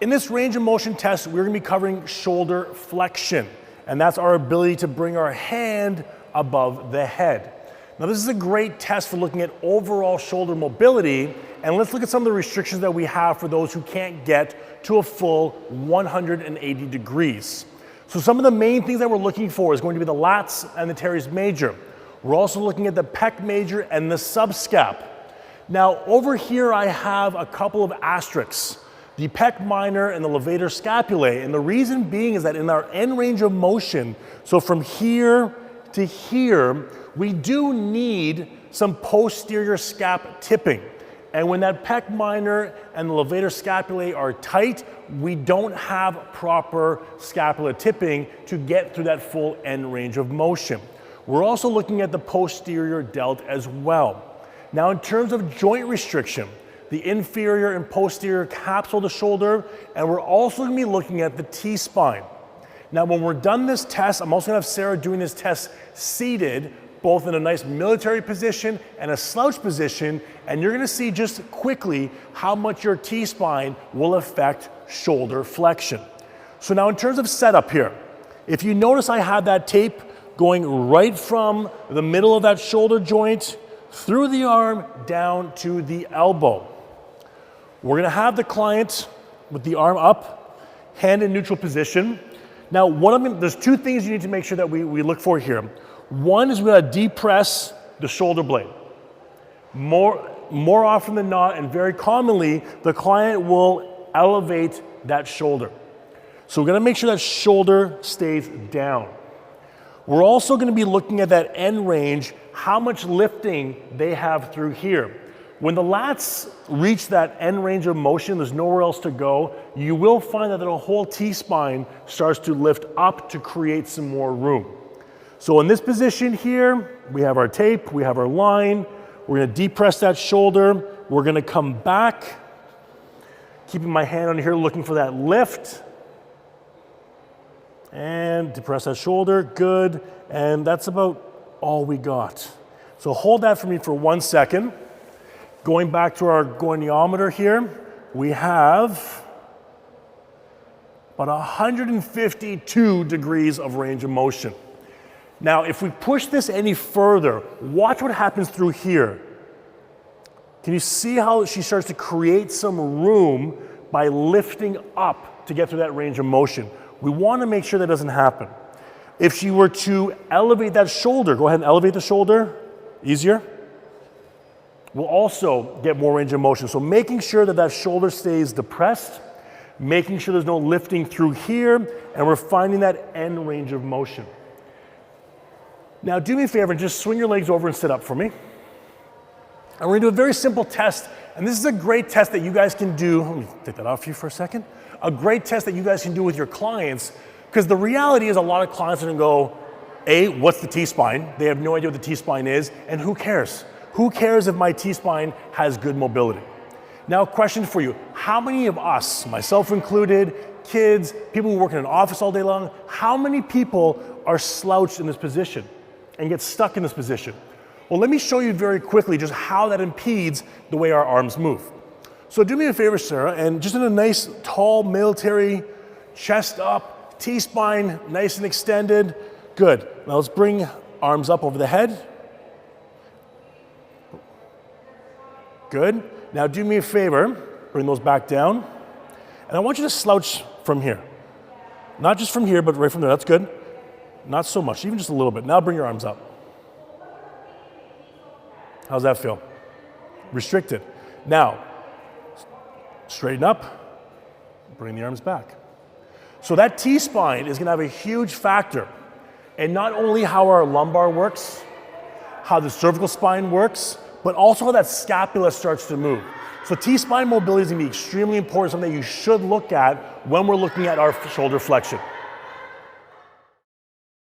In this range of motion test, we're gonna be covering shoulder flexion, and that's our ability to bring our hand above the head. Now this is a great test for looking at overall shoulder mobility, and let's look at some of the restrictions that we have for those who can't get to a full 180 degrees. So some of the main things that we're looking for is going to be the lats and the teres major. We're also looking at the pec major and the subscap. Now over here I have a couple of asterisks, the pec minor and the levator scapulae, and the reason being is that in our end range of motion, so from here to here, we do need some posterior scap tipping. And when that pec minor and the levator scapulae are tight, we don't have proper scapula tipping to get through that full end range of motion. We're also looking at the posterior delt as well. Now in terms of joint restriction, the inferior and posterior capsule of the shoulder, and we're also gonna be looking at the T-spine. Now when we're done this test, I'm also gonna have Sarah doing this test seated, both in a nice military position and a slouch position, and you're gonna see just quickly how much your T-spine will affect shoulder flexion. So now in terms of setup here, if you notice I have that tape going right from the middle of that shoulder joint through the arm down to the elbow. We're gonna have the client with the arm up, hand in neutral position. Now, there's two things you need to make sure that we look for here. One is we gotta depress the shoulder blade. More often than not, and very commonly, the client will elevate that shoulder. So we're gonna make sure that shoulder stays down. We're also gonna be looking at that end range, how much lifting they have through here. When the lats reach that end range of motion, there's nowhere else to go, you will find that the whole T-spine starts to lift up to create some more room. So in this position here, we have our tape, we have our line, we're gonna depress that shoulder, we're gonna come back, keeping my hand on here looking for that lift, and depress that shoulder, good, and that's about all we got. So hold that for me for 1 second. Going back to our goniometer here, we have about 152 degrees of range of motion. Now, if we push this any further, watch what happens through here. Can you see how she starts to create some room by lifting up to get through that range of motion? We want to make sure that doesn't happen. If she were to elevate that shoulder, go ahead and elevate the shoulder, easier. We'll also get more range of motion. So making sure that that shoulder stays depressed, making sure there's no lifting through here, and we're finding that end range of motion. Now do me a favor and just swing your legs over and sit up for me. And we're gonna do a very simple test, and this is a great test that you guys can do. Let me take that off for you for a second. A great test that you guys can do with your clients, because the reality is a lot of clients are gonna go, A, what's the T-spine? They have no idea what the T-spine is, and who cares? Who cares if my T-spine has good mobility? Now, a question for you. How many of us, myself included, kids, people who work in an office all day long, how many people are slouched in this position and get stuck in this position? Well, let me show you very quickly just how that impedes the way our arms move. So do me a favor, Sarah, and just in a nice, tall, military, chest up, T-spine, nice and extended. Good. Now let's bring arms up over the head. Good. Now do me a favor, bring those back down. And I want you to slouch from here. Not just from here, but right from there, that's good. Not so much, even just a little bit. Now bring your arms up. How's that feel? Restricted. Now, straighten up, bring the arms back. So that T-spine is gonna have a huge factor in not only how our lumbar works, how the cervical spine works, but also how that scapula starts to move. So T-spine mobility is gonna be extremely important, something that you should look at when we're looking at our shoulder flexion.